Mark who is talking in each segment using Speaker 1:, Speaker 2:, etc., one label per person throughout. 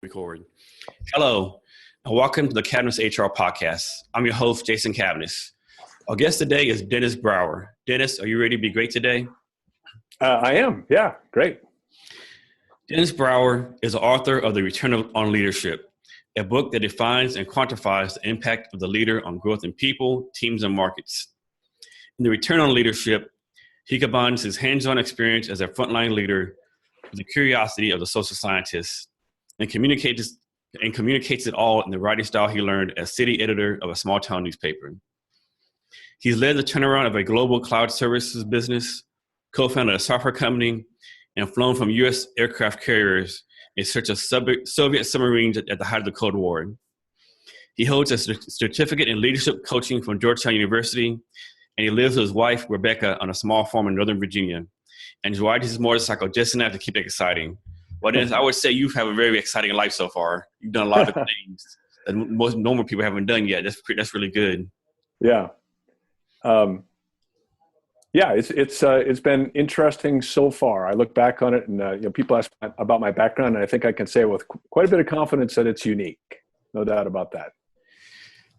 Speaker 1: Record. Hello, and welcome to the Cabinets HR podcast. I'm your host, Jason Cabinets. Our guest today is Dennis Brouwer. Dennis, are you ready to be great today?
Speaker 2: I am. Yeah, great.
Speaker 1: Dennis Brouwer is the author of The Return on Leadership, a book that defines and quantifies the impact of the leader on growth in people, teams, and markets. In The Return on Leadership, he combines his hands-on experience as a frontline leader with the curiosity of the social scientist and communicates it all in the writing style he learned as city editor of a small-town newspaper. He's led the turnaround of a global cloud services business, co-founded a software company, and flown from U.S. aircraft carriers in search of Soviet submarines at the height of the Cold War. He holds a certificate in leadership coaching from Georgetown University, and he lives with his wife, Rebecca, on a small farm in Northern Virginia. And he rides his motorcycle just enough to keep it exciting. But Dennis, I would say you have a very exciting life so far. You've done a lot of things that most normal people haven't done yet. That's really good.
Speaker 2: Yeah. It's been interesting so far. I look back on it and people ask about my background, and I think I can say with quite a bit of confidence that it's unique. No doubt about that.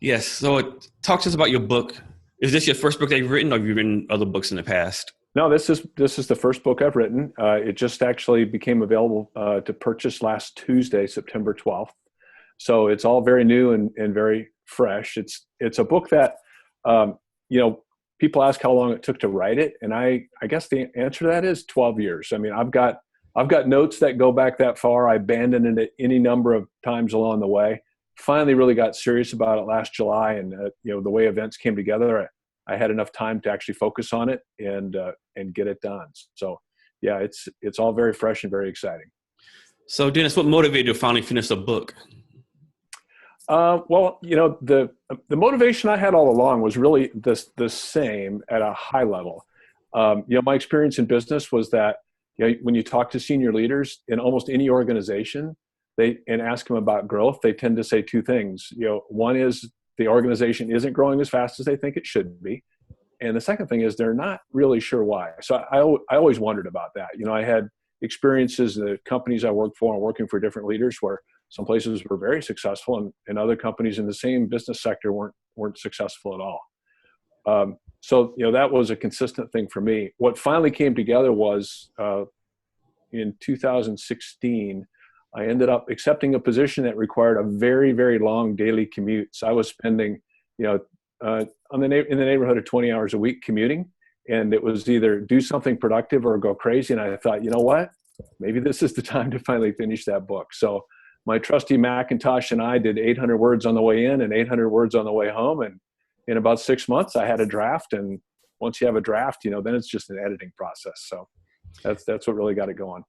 Speaker 1: Yes. So talk to us about your book. Is this your first book that you've written, or have you written other books in the past?
Speaker 2: No, this is the first book I've written. It just actually became available to purchase last Tuesday, September 12th. So it's all very new and very fresh. It's a book that, people ask how long it took to write it. And I guess the answer to that is 12 years. I mean, I've got notes that go back that far. I abandoned it any number of times along the way. Finally really got serious about it last July, and the way events came together, I had enough time to actually focus on it and get it done. So yeah, it's all very fresh and very exciting.
Speaker 1: So Dennis, what motivated you to finally finish the book?
Speaker 2: The motivation I had all along was really the same at a high level. My experience in business was that when you talk to senior leaders in almost any organization, and ask them about growth, they tend to say two things. One is the organization isn't growing as fast as they think it should be. And the second thing is they're not really sure why. So I always wondered about that. I had experiences in the companies I worked for and working for different leaders where some places were very successful and other companies in the same business sector weren't successful at all. So that was a consistent thing for me. What finally came together was in 2016, I ended up accepting a position that required a very, very long daily commute. So I was spending, in the neighborhood of 20 hours a week commuting, and it was either do something productive or go crazy. And I thought, you know what, maybe this is the time to finally finish that book. So my trusty Macintosh and I did 800 words on the way in and 800 words on the way home. And in about 6 months, I had a draft. And once you have a draft, then it's just an editing process. So that's what really got it going.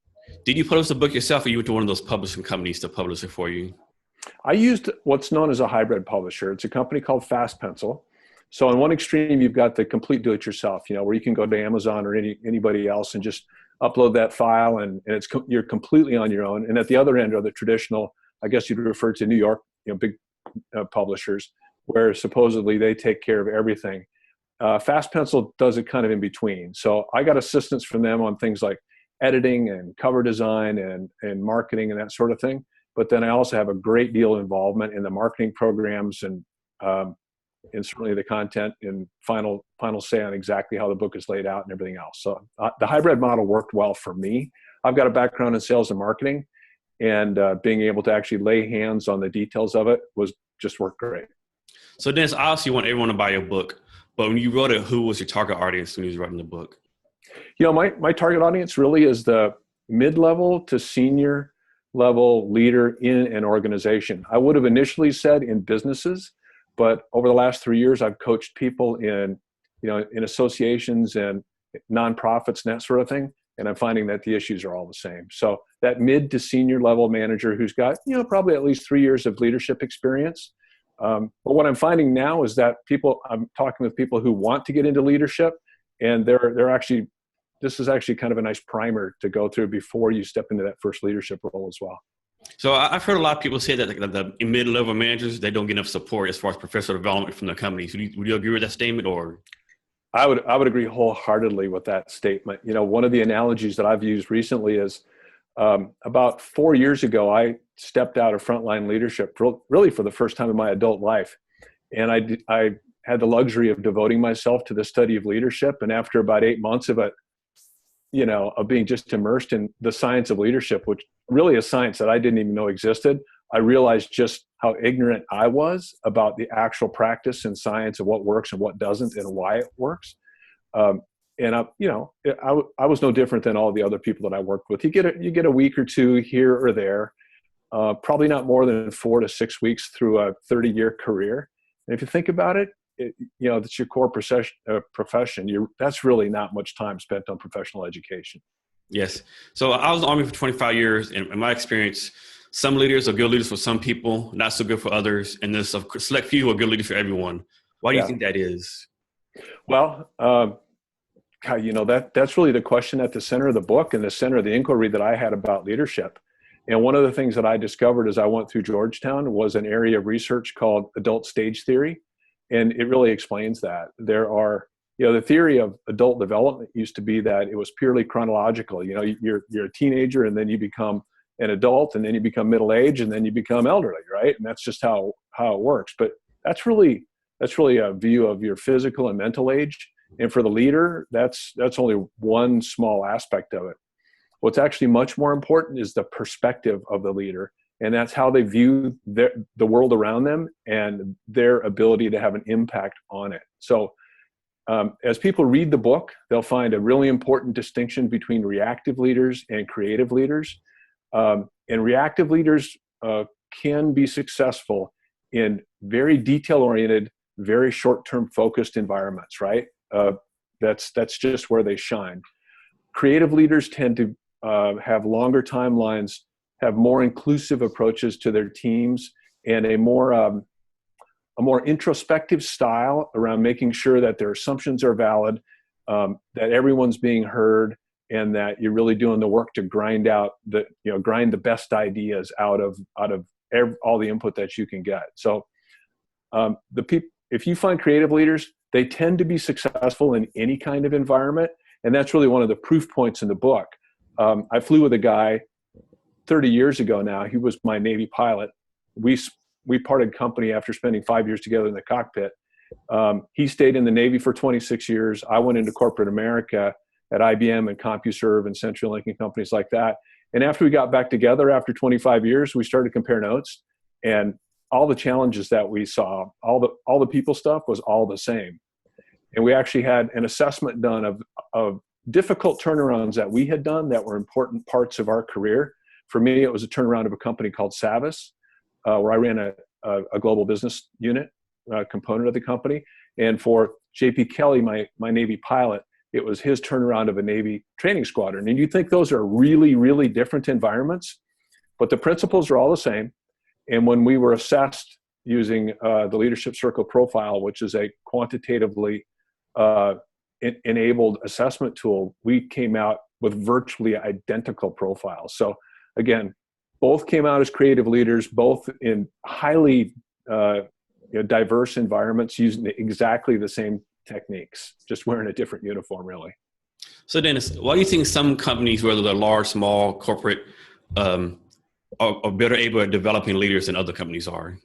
Speaker 1: Did you publish the book yourself, or you went to one of those publishing companies to publish it for you?
Speaker 2: I used what's known as a hybrid publisher. It's a company called Fast Pencil. So on one extreme, you've got the complete do-it-yourself, where you can go to Amazon or anybody else and just upload that file, and you're completely on your own. And at the other end are the traditional, I guess you'd refer to New York, big publishers, where supposedly they take care of everything. Fast Pencil does it kind of in between. So I got assistance from them on things like editing and cover design and marketing and that sort of thing. But then I also have a great deal of involvement in the marketing programs and certainly the content and final say on exactly how the book is laid out and everything else. So the hybrid model worked well for me. I've got a background in sales and marketing, and being able to actually lay hands on the details of it worked great. So
Speaker 1: Dennis, obviously you want everyone to buy your book, but when you wrote it, who was your target audience when you was writing the book?
Speaker 2: My target audience really is the mid-level to senior level leader in an organization. I would have initially said in businesses, but over the last 3 years, I've coached people in associations and nonprofits and that sort of thing. And I'm finding that the issues are all the same. So that mid to senior level manager who's got, probably at least 3 years of leadership experience. But what I'm finding now is that I'm talking with people who want to get into leadership, and this is actually kind of a nice primer to go through before you step into that first leadership role as well.
Speaker 1: So I've heard a lot of people say that the mid-level managers, they don't get enough support as far as professional development from the companies. Would you agree with that statement, or?
Speaker 2: I would agree wholeheartedly with that statement. One of the analogies that I've used recently is about 4 years ago, I stepped out of frontline leadership really for the first time in my adult life. And I had the luxury of devoting myself to the study of leadership. And after about 8 months of it, of being just immersed in the science of leadership, which really is science that I didn't even know existed, I realized just how ignorant I was about the actual practice and science of what works and what doesn't and why it works. And I was no different than all the other people that I worked with. You get a week or two here or there, probably not more than 4 to 6 weeks through a 30-year career. And if you think about it, that's your core profession. That's really not much time spent on professional education.
Speaker 1: Yes. So I was in the Army for 25 years, and in my experience, some leaders are good leaders for some people, not so good for others, and there's a select few who are good leaders for everyone. Why do you think that is?
Speaker 2: Well, that's really the question at the center of the book and the center of the inquiry that I had about leadership. And one of the things that I discovered as I went through Georgetown was an area of research called adult stage theory. And it really explains that. There are, the theory of adult development used to be that it was purely chronological. You're a teenager, and then you become an adult, and then you become middle-aged, and then you become elderly, right? And that's just how it works. But that's really a view of your physical and mental age. And for the leader, that's only one small aspect of it. What's actually much more important is the perspective of the leader. And that's how they view the world around them and their ability to have an impact on it. So as people read the book, they'll find a really important distinction between reactive leaders and creative leaders. And reactive leaders can be successful in very detail-oriented, very short-term focused environments, right? That's just where they shine. Creative leaders tend to have longer timelines, have more inclusive approaches to their teams, and a more introspective style around making sure that their assumptions are valid, that everyone's being heard, and that you're really doing the work to grind the best ideas out of all the input that you can get. So if you find creative leaders, they tend to be successful in any kind of environment, and that's really one of the proof points in the book. I flew with a guy 30 years ago now. He was my Navy pilot. We parted company after spending 5 years together in the cockpit. He stayed in the Navy for 26 years. I went into corporate America at IBM and CompuServe and CenturyLink and companies like that. And after we got back together after 25 years, we started to compare notes, and all the challenges that we saw, all the people stuff was all the same. And we actually had an assessment done of difficult turnarounds that we had done that were important parts of our career. For me, it was a turnaround of a company called Savvis, where I ran a global business unit component of the company. And for JP Kelly, my Navy pilot, it was his turnaround of a Navy training squadron. And you think those are really, really different environments, but the principles are all the same. And when we were assessed using the Leadership Circle Profile, which is a quantitatively enabled assessment tool, we came out with virtually identical profiles. So again, both came out as creative leaders, both in highly diverse environments using exactly the same techniques, just wearing a different uniform, really.
Speaker 1: So Dennis, why do you think some companies, whether they're large, small, corporate, are better able at developing leaders than other companies are?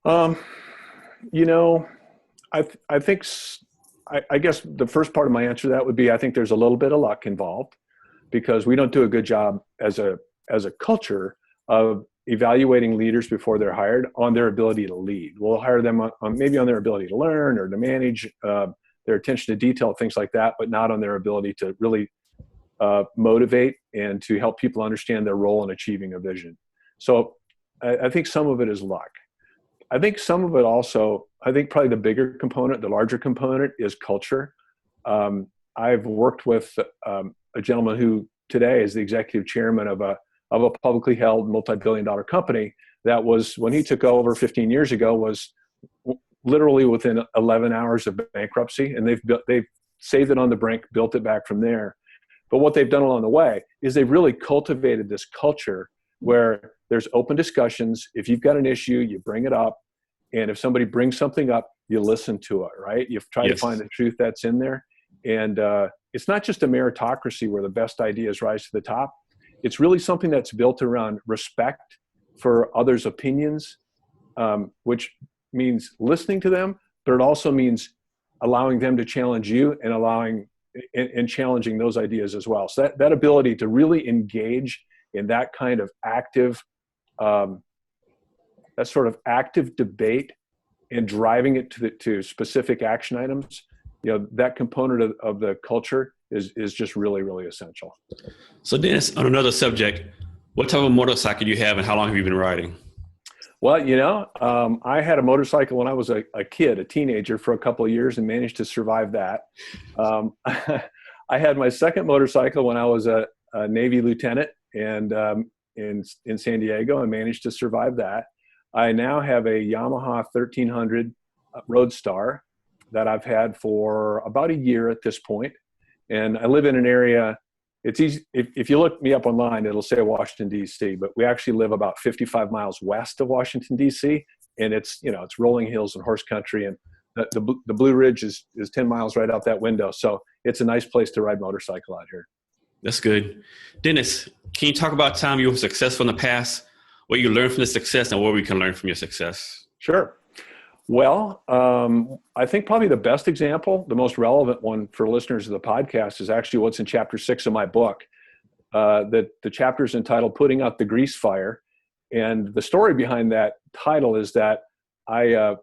Speaker 2: I guess the first part of my answer to that would be, I think there's a little bit of luck involved, because we don't do a good job as a culture of evaluating leaders before they're hired on their ability to lead. We'll hire them maybe on their ability to learn or to manage, their attention to detail, things like that, but not on their ability to really motivate and to help people understand their role in achieving a vision. So I think some of it is luck. I think some of it also, probably the bigger component, the larger component, is culture. I've worked with a gentleman who today is the executive chairman of a publicly held multi-billion-dollar company that was, when he took over 15 years ago, was literally within 11 hours of bankruptcy, and they've saved it on the brink, built it back from there. But what they've done along the way is they've really cultivated this culture where there's open discussions. If you've got an issue, you bring it up. And if somebody brings something up, you listen to it, right? You try to find the truth that's in there. And it's not just a meritocracy where the best ideas rise to the top. it's really something that's built around respect for others' opinions, which means listening to them, but it also means allowing them to challenge you and and challenging those ideas as well. So that ability to really engage in that kind of active, that sort of active debate and driving it to specific action items, that component of the culture is just really, really essential.
Speaker 1: So Dennis, on another subject, what type of motorcycle do you have and how long have you been riding?
Speaker 2: Well, I had a motorcycle when I was a teenager for a couple of years and managed to survive that. I had my second motorcycle when I was a Navy lieutenant and in San Diego and managed to survive that. I now have a Yamaha 1300 Roadstar that I've had for about a year at this point. And I live in an area, it's easy. If you look me up online, it'll say Washington, D.C., but we actually live about 55 miles west of Washington, D.C. And it's rolling hills and horse country. And the Blue Ridge is 10 miles right out that window. So it's a nice place to ride motorcycle out here.
Speaker 1: That's good. Dennis, can you talk about time you were successful in the past, what you learned from the success and what we can learn from your success?
Speaker 2: Sure. Well, I think probably the best example, the most relevant one for listeners of the podcast is actually what's in chapter 6 of my book. The chapter is entitled Putting Out the Grease Fire. And the story behind that title is that I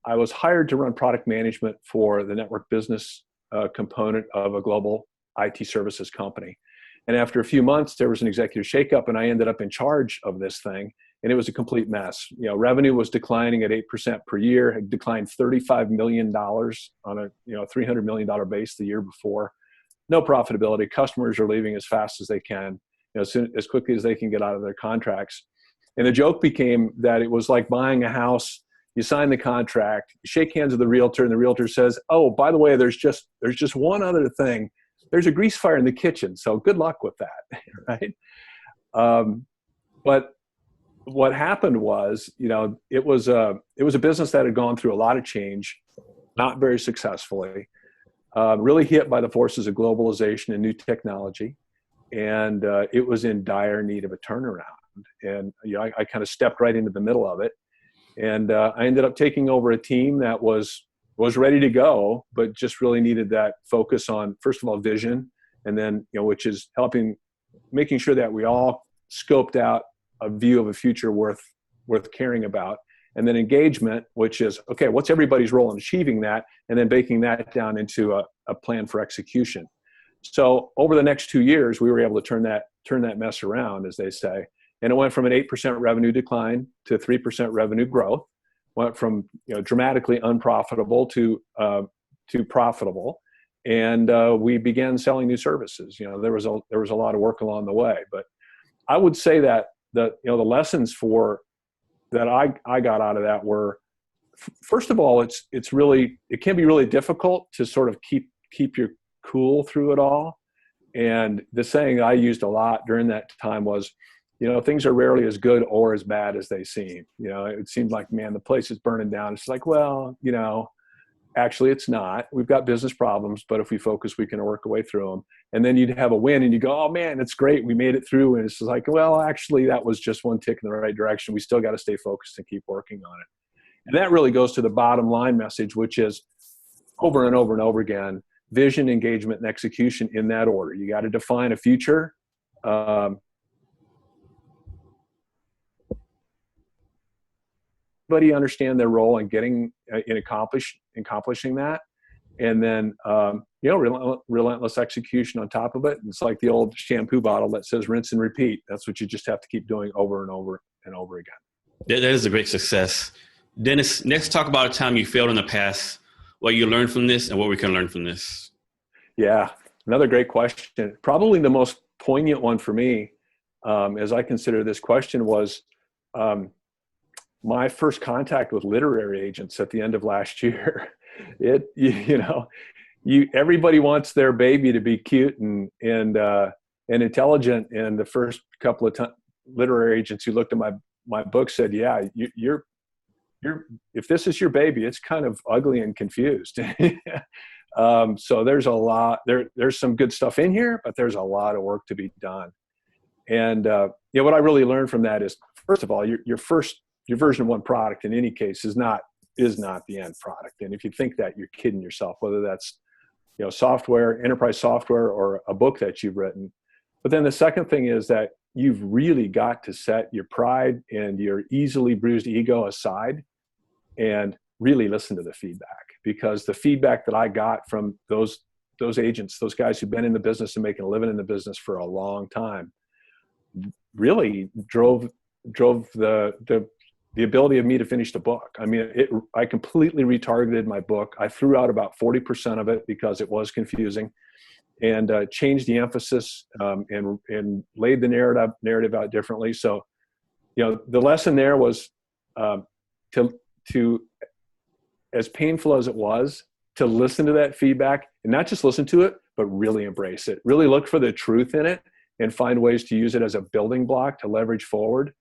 Speaker 2: was hired to run product management for the network business component of a global IT services company. And after a few months, there was an executive shakeup and I ended up in charge of this thing. And it was a complete mess. Revenue was declining at 8% per year, had declined $35 million on a $300 million base the year before. No profitability. Customers are leaving as fast as they can, as quickly as they can get out of their contracts. And the joke became that it was like buying a house. You sign the contract, you shake hands with the realtor, and the realtor says, "Oh, by the way, there's just one other thing. There's a grease fire in the kitchen, so good luck with that," right? But what happened was, it was a business that had gone through a lot of change, not very successfully, really hit by the forces of globalization and new technology, and it was in dire need of a turnaround. And I kind of stepped right into the middle of it, and I ended up taking over a team that was ready to go, but just really needed that focus on, first of all, vision, and then which is making sure that we all scoped out a view of a future worth caring about, and then engagement, which is, okay, what's everybody's role in achieving that, and then baking that down into a plan for execution. So over the next 2 years, we were able to turn that mess around, as they say, and it went from an 8% revenue decline to 3% revenue growth. Went from dramatically unprofitable to profitable, and we began selling new services. There was a lot of work along the way, but I would say that the lessons that I got out of that were, first of all, it can be really difficult to sort of keep your cool through it all. And the saying I used a lot during that time was, things are rarely as good or as bad as they seem. It seemed like, man, the place is burning down. It's like, well, actually it's not. We've got business problems, but if we focus, we can work our way through them. And then you'd have a win and you go, oh man, it's great. We made it through. And it's like, well, actually that was just one tick in the right direction. We still got to stay focused and keep working on it. And that really goes to the bottom line message, which is over and over and over again, vision, engagement, and execution in that order. You got to define a future. Everybody understand their role in accomplishing that, and then relentless execution on top of it. And it's like the old shampoo bottle that says rinse and repeat. That's what you just have to keep doing over and over and over again.
Speaker 1: That is a great success. Dennis, next talk about a time you failed in the past, what you learned from this and what we can learn from this.
Speaker 2: Yeah, another great question. Probably the most poignant one for me, as I consider this question, was my first contact with literary agents at the end of last year. Everybody wants their baby to be cute and intelligent. And the first couple of literary agents who looked at my book said, "Yeah, you're if this is your baby, it's kind of ugly and confused." So there's a lot. There's some good stuff in here, but there's a lot of work to be done. And what I really learned from that is, first of all, your version 1 product in any case is not the end product. And if you think that, you're kidding yourself, whether that's software, enterprise software, or a book that you've written. But then the second thing is that you've really got to set your pride and your easily bruised ego aside and really listen to the feedback, because the feedback that I got from those agents, those guys who've been in the business and making a living in the business for a long time, really drove the ability of me to finish the book. I mean, I completely retargeted my book. I threw out about 40% of it because it was confusing, and changed the emphasis and laid the narrative out differently. So, the lesson there was to as painful as it was, to listen to that feedback, and not just listen to it, but really embrace it. Really look for the truth in it and find ways to use it as a building block to leverage forward.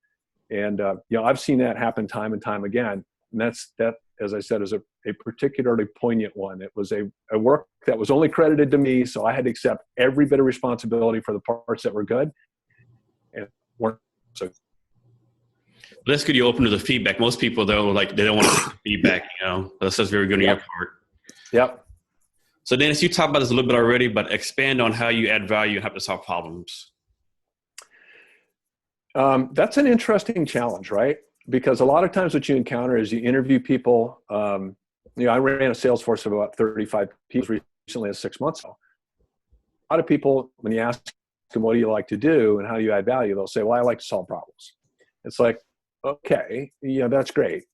Speaker 2: And, I've seen that happen time and time again. And that, as I said, is a particularly poignant one. It was a work that was only credited to me, so I had to accept every bit of responsibility for the parts that were good and weren't so.
Speaker 1: That's good. You open to the feedback. Most people, though, they don't want to take the feedback, That's just very good on your part.
Speaker 2: Yep.
Speaker 1: So Dennis, you talked about this a little bit already, but expand on how you add value and help to solve problems.
Speaker 2: That's an interesting challenge, right? Because a lot of times what you encounter is you interview people. I ran a sales force of about 35 people recently, 6 months ago. A lot of people, when you ask them, what do you like to do and how do you add value? They'll say, well, I like to solve problems. It's like, okay, that's great.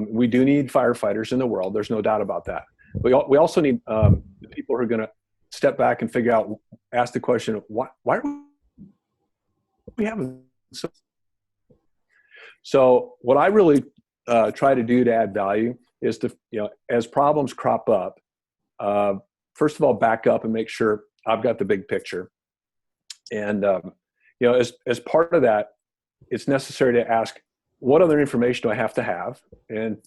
Speaker 2: We do need firefighters in the world. There's no doubt about that. We also need the people who are going to step back and ask the question, why are we having so what I really try to do to add value is to, as problems crop up, first of all, back up and make sure I've got the big picture. And, as part of that, it's necessary to ask, what other information do I have to have? And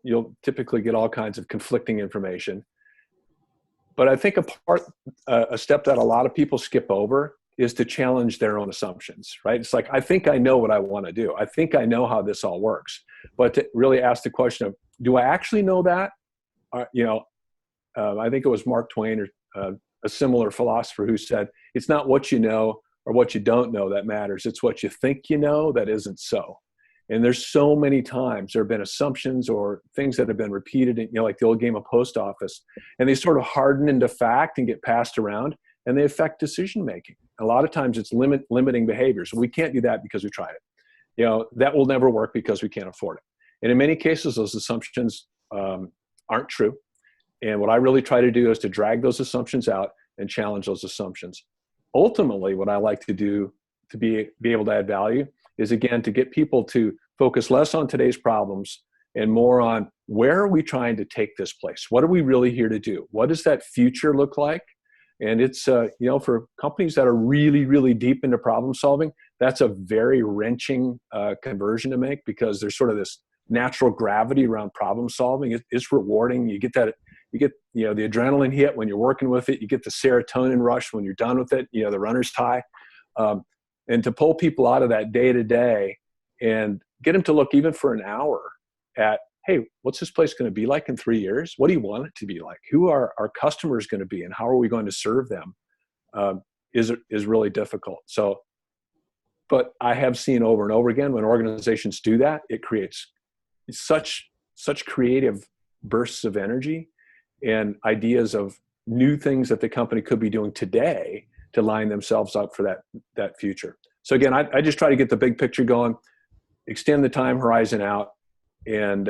Speaker 2: you'll typically get all kinds of conflicting information. But I think a step that a lot of people skip over is to challenge their own assumptions, right? It's like, I think I know what I want to do. I think I know how this all works. But to really ask the question of, do I actually know that? I think it was Mark Twain or a similar philosopher who said, it's not what you know or what you don't know that matters. It's what you think you know that isn't so. And there's so many times there have been assumptions or things that have been repeated, like the old game of post office, and they sort of harden into fact and get passed around, and they affect decision making. A lot of times it's limiting behaviors. We can't do that because we tried it. That will never work because we can't afford it. And in many cases, those assumptions aren't true. And what I really try to do is to drag those assumptions out and challenge those assumptions. Ultimately, what I like to do to be able to add value is, again, to get people to focus less on today's problems and more on, where are we trying to take this place? What are we really here to do? What does that future look like? And it's, for companies that are really, really deep into problem solving, that's a very wrenching conversion to make, because there's sort of this natural gravity around problem solving. It's rewarding. You get the adrenaline hit when you're working with it. You get the serotonin rush when you're done with it, the runner's high. And to pull people out of that day to day and get them to look even for an hour at, hey, what's this place going to be like in 3 years? What do you want it to be like? Who are our customers going to be, and how are we going to serve them? Is really difficult. So, but I have seen over and over again, when organizations do that, it creates such creative bursts of energy and ideas of new things that the company could be doing today to line themselves up for that future. So again, I just try to get the big picture going, extend the time horizon out, and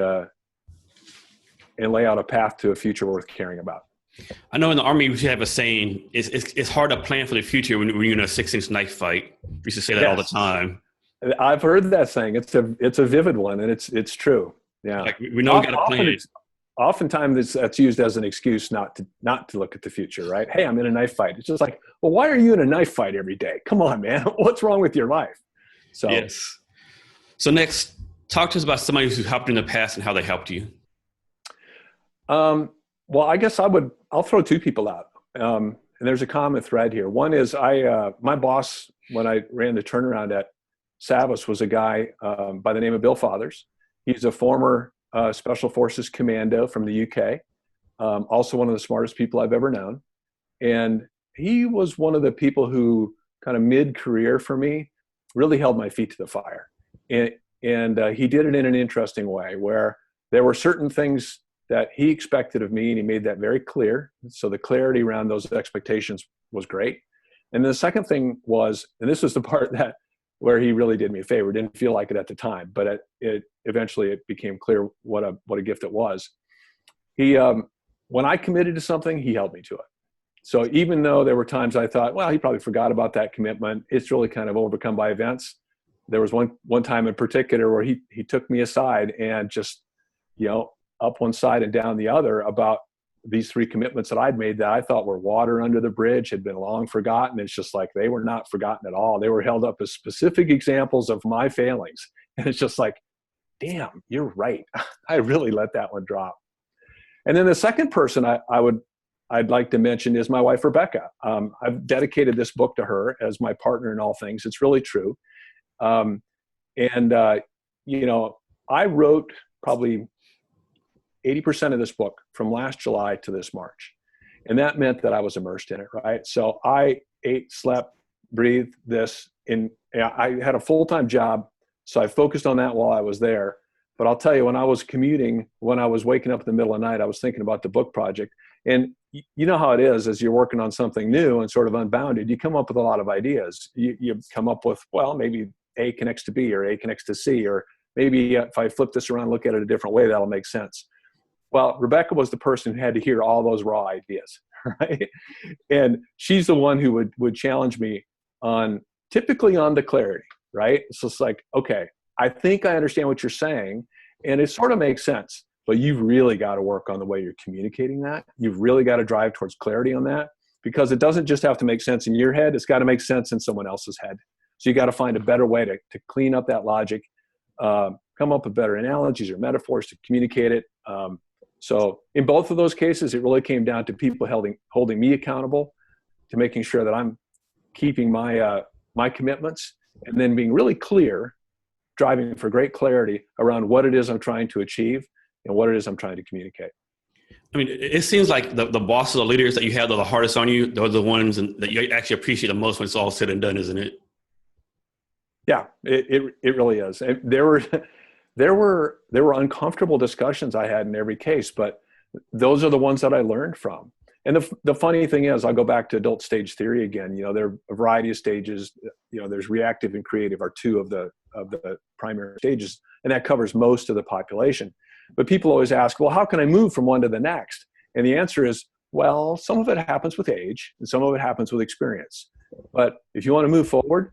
Speaker 2: lay out a path to a future worth caring about.
Speaker 1: I know in the Army we have a saying: it's hard to plan for the future when you're in a 6-inch knife fight. We used to say that all the time.
Speaker 2: I've heard that saying. It's a vivid one, and it's true. Yeah,
Speaker 1: like, we know we got to plan.
Speaker 2: Oftentimes that's used as an excuse not to look at the future, right? Hey, I'm in a knife fight. It's just like, well, why are you in a knife fight every day? Come on, man. What's wrong with your life? So
Speaker 1: yes. So next, talk to us about somebody who helped you in the past and how they helped you.
Speaker 2: Well, I guess I'll throw two people out. and there's a common thread here. One is my boss, when I ran the turnaround at Savas, was a guy by the name of Bill Fathers. He's a former Special Forces commando from the UK, also one of the smartest people I've ever known. And he was one of the people who kind of mid-career for me really held my feet to the fire. And he did it in an interesting way where there were certain things that he expected of me, and he made that very clear. So the clarity around those expectations was great. And the second thing was, and this was the part that where he really did me a favor, didn't feel like it at the time, but it eventually it became clear what a gift it was. He, when I committed to something, he held me to it. So even though there were times I thought, well, he probably forgot about that commitment, it's really kind of overcome by events. There was one time in particular where he took me aside and just, up one side and down the other about these 3 commitments that I'd made that I thought were water under the bridge, had been long forgotten. It's just like, they were not forgotten at all. They were held up as specific examples of my failings. And it's just like, damn, you're right. I really let that one drop. And then the second person I'd like to mention is my wife, Rebecca. I've dedicated this book to her as my partner in all things. It's really true. I wrote probably 80% of this book from last July to this March. And that meant that I was immersed in it, right? So I ate, slept, breathed this. I had a full-time job, so I focused on that while I was there. But I'll tell you, when I was commuting, when I was waking up in the middle of the night, I was thinking about the book project. And you know how it is as you're working on something new and sort of unbounded, you come up with a lot of ideas. You come up with, well, maybe A connects to B, or A connects to C, or maybe if I flip this around and look at it a different way, that'll make sense. Well, Rebecca was the person who had to hear all those raw ideas, right? And she's the one who would challenge me typically on the clarity, right? So it's like, okay, I think I understand what you're saying, and it sort of makes sense, but you've really got to work on the way you're communicating that. You've really got to drive towards clarity on that, because it doesn't just have to make sense in your head. It's got to make sense in someone else's head. So you got to find a better way to clean up that logic, come up with better analogies or metaphors to communicate it. So in both of those cases, it really came down to people holding me accountable to making sure that I'm keeping my commitments, and then being really clear, driving for great clarity around what it is I'm trying to achieve and what it is I'm trying to communicate.
Speaker 1: I mean, it seems like the bosses or leaders that you have that are the hardest on you, those are the ones that you actually appreciate the most when it's all said and done, isn't it?
Speaker 2: Yeah, it really is. And there were uncomfortable discussions I had in every case, but those are the ones that I learned from. And the funny thing is, I'll go back to adult stage theory again. There are a variety of stages. There's reactive and creative are 2 of the primary stages, and that covers most of the population. But people always ask, well, how can I move from one to the next? And the answer is, well, some of it happens with age, and some of it happens with experience. But if you want to move forward,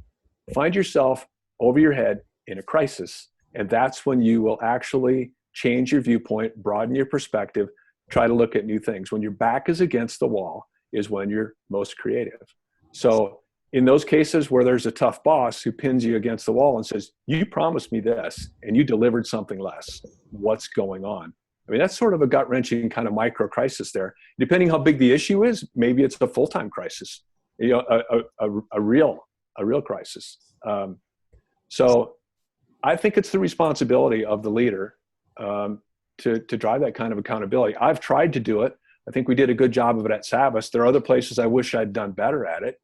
Speaker 2: find yourself over your head in a crisis. And that's when you will actually change your viewpoint, broaden your perspective, try to look at new things. When your back is against the wall is when you're most creative. So in those cases where there's a tough boss who pins you against the wall and says, you promised me this and you delivered something less, what's going on? I mean, that's sort of a gut-wrenching kind of micro crisis there. Depending how big the issue is, maybe it's a full-time crisis, a real crisis. So I think it's the responsibility of the leader to drive that kind of accountability. I've tried to do it. I think we did a good job of it at Savas. There are other places I wish I'd done better at it.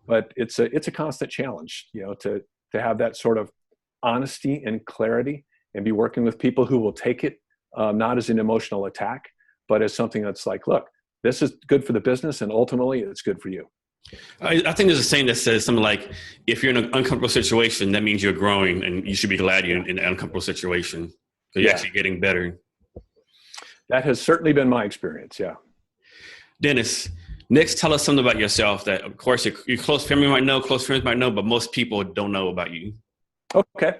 Speaker 2: But it's a constant challenge, to have that sort of honesty and clarity, and be working with people who will take it not as an emotional attack, but as something that's like, look, this is good for the business, and ultimately it's good for you.
Speaker 1: I think there's a saying that says something like, if you're in an uncomfortable situation, that means you're growing, and you should be glad you're in an uncomfortable situation, because you're actually getting better.
Speaker 2: That has certainly been my experience, yeah.
Speaker 1: Dennis, next, tell us something about yourself that, of course, your close family might know, close friends might know, but most people don't know about you.
Speaker 2: Okay.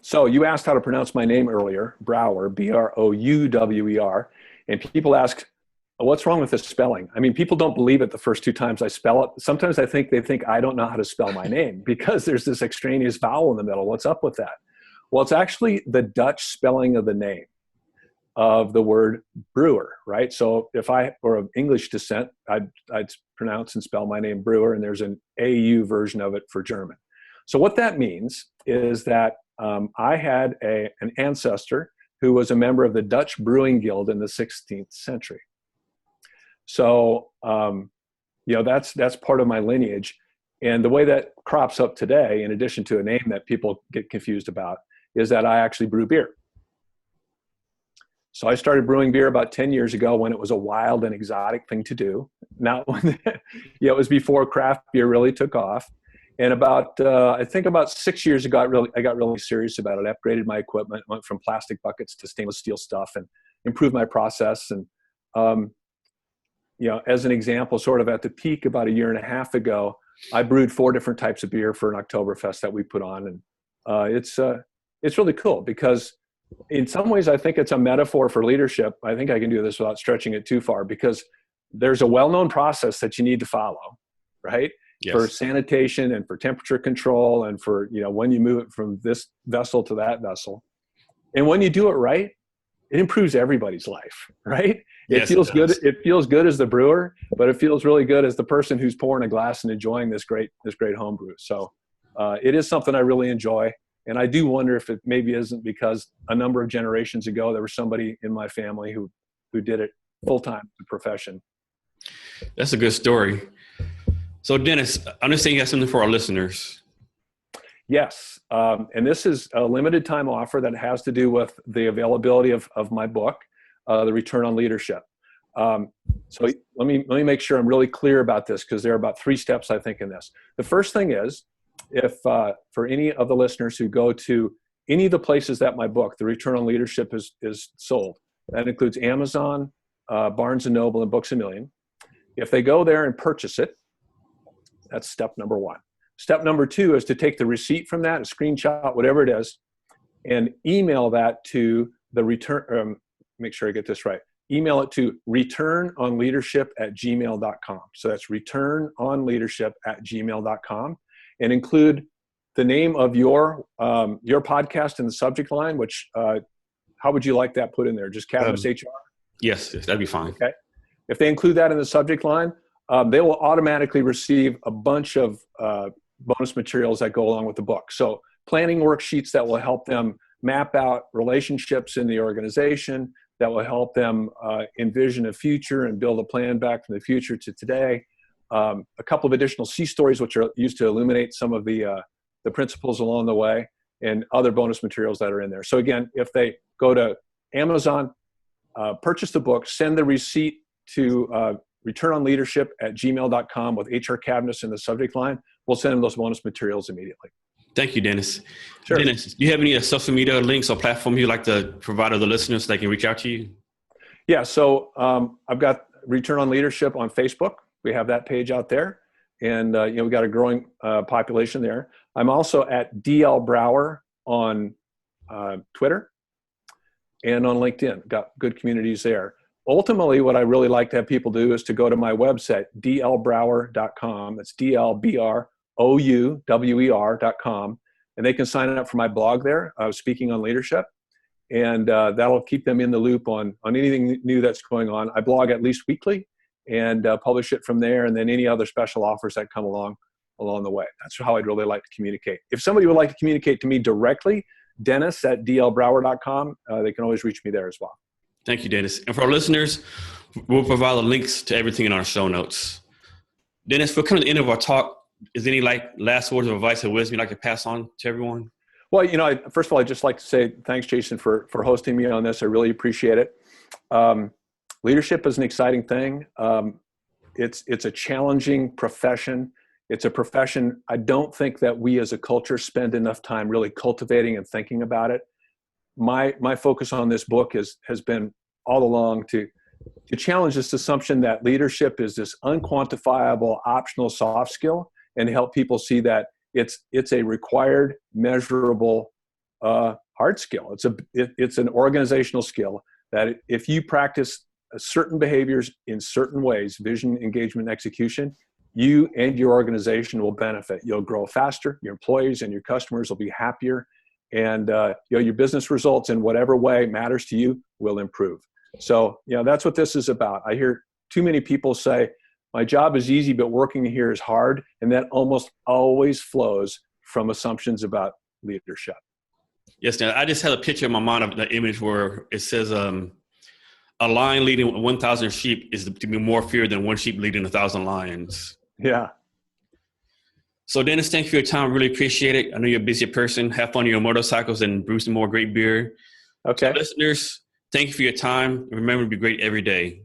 Speaker 2: So you asked how to pronounce my name earlier, Brouwer, Brouwer, and people ask, what's wrong with the spelling? I mean, people don't believe it the first 2 times I spell it. Sometimes they think I don't know how to spell my name because there's this extraneous vowel in the middle. What's up with that? Well, it's actually the Dutch spelling of the name. of the word brewer, right? So if I were of English descent, I'd pronounce and spell my name Brewer, and there's an AU version of it for German. So what that means is that I had an ancestor who was a member of the Dutch Brewing Guild in the 16th century. So, that's part of my lineage. And the way that crops up today, in addition to a name that people get confused about, is that I actually brew beer. So I started brewing beer about 10 years ago when it was a wild and exotic thing to do. Not when, it was before craft beer really took off. And I think about 6 years ago, I got really serious about it. I upgraded my equipment, went from plastic buckets to stainless steel stuff, and improved my process. And, as an example, sort of at the peak about a year and a half ago, I brewed 4 different types of beer for an Oktoberfest that we put on. And it's really cool because in some ways, I think it's a metaphor for leadership. I think I can do this without stretching it too far, because there's a well-known process that you need to follow, right? Yes. For sanitation and for temperature control and for, when you move it from this vessel to that vessel. And when you do it right, it improves everybody's life, right? Yes, it feels good. It feels good as the brewer, but it feels really good as the person who's pouring a glass and enjoying this great home brew. So it is something I really enjoy. And I do wonder if it maybe isn't because a number of generations ago, there was somebody in my family who did it full-time, the profession.
Speaker 1: That's a good story. So Dennis, I understand you have something for our listeners.
Speaker 2: Yes. And this is a limited time offer that has to do with the availability of my book, The Return on Leadership. So let me make sure I'm really clear about this, because there are about 3 steps, I think, in this. The first thing is, if for any of the listeners who go to any of the places that my book, The Return on Leadership, is sold, that includes Amazon, Barnes & Noble, and Books A Million. If they go there and purchase it, that's step number 1. Step number 2 is to take the receipt from that, a screenshot, whatever it is, and email that to the return, make sure I get this right. Email it to returnonleadership@gmail.com. So that's returnonleadership@gmail.com, and include the name of your podcast in the subject line, which, how would you like that put in there? Just Cadmus HR?
Speaker 1: Yes, that'd be fine.
Speaker 2: Okay. If they include that in the subject line, they will automatically receive a bunch of bonus materials that go along with the book. So planning worksheets that will help them map out relationships in the organization, that will help them envision a future and build a plan back from the future to today. A couple of additional C stories, which are used to illuminate some of the principles along the way, and other bonus materials that are in there. So again, if they go to Amazon, purchase the book, send the receipt to returnonleadership@gmail.com with HR Cadmus in the subject line, we'll send them those bonus materials immediately.
Speaker 1: Thank you, Dennis.
Speaker 2: Sure.
Speaker 1: Dennis, do you have any social media links or platform you'd like to provide to the listeners so they can reach out to you?
Speaker 2: Yeah, so I've got Return on Leadership on Facebook. We have that page out there, and we've got a growing population there. I'm also at DL Brouwer on Twitter and on LinkedIn. Got good communities there. Ultimately, what I really like to have people do is to go to my website, dlbrouwer.com. That's dlbrouwer.com. And they can sign up for my blog there, Speaking on Leadership. And that'll keep them in the loop on anything new that's going on. I blog at least weekly and publish it from there, and then any other special offers that come along the way. That's how I'd really like to communicate. If somebody would like to communicate to me directly, Dennis@dlbrouwer.com, they can always reach me there as well.
Speaker 1: Thank you, Dennis. And for our listeners, we'll provide the links to everything in our show notes. Dennis, we're coming to the end of our talk. Is there any last words of advice or wisdom you'd like to pass on to everyone?
Speaker 2: Well, first of all, I'd just like to say thanks, Jason, for hosting me on this. I really appreciate it. Leadership is an exciting thing. It's a challenging profession. It's a profession I don't think that we as a culture spend enough time really cultivating and thinking about it. My focus on this book has been all along to challenge this assumption that leadership is this unquantifiable, optional soft skill, and help people see that it's a required, measurable, hard skill. It's an organizational skill that if you practice certain behaviors in certain ways, vision, engagement, execution, you and your organization will benefit. You'll grow faster. Your employees and your customers will be happier. and your business results in whatever way matters to you will improve. So that's what this is about. I hear too many people say, my job is easy, but working here is hard. And that almost always flows from assumptions about leadership.
Speaker 1: Yes, now I just had a picture in my mind of the image where it says a lion leading 1,000 sheep is to be more feared than one sheep leading 1,000 lions.
Speaker 2: Yeah.
Speaker 1: So Dennis, thank you for your time. I really appreciate it. I know you're a busy person. Have fun on your motorcycles and brew some more great beer.
Speaker 2: Okay.
Speaker 1: So listeners, thank you for your time. Remember to be great every day.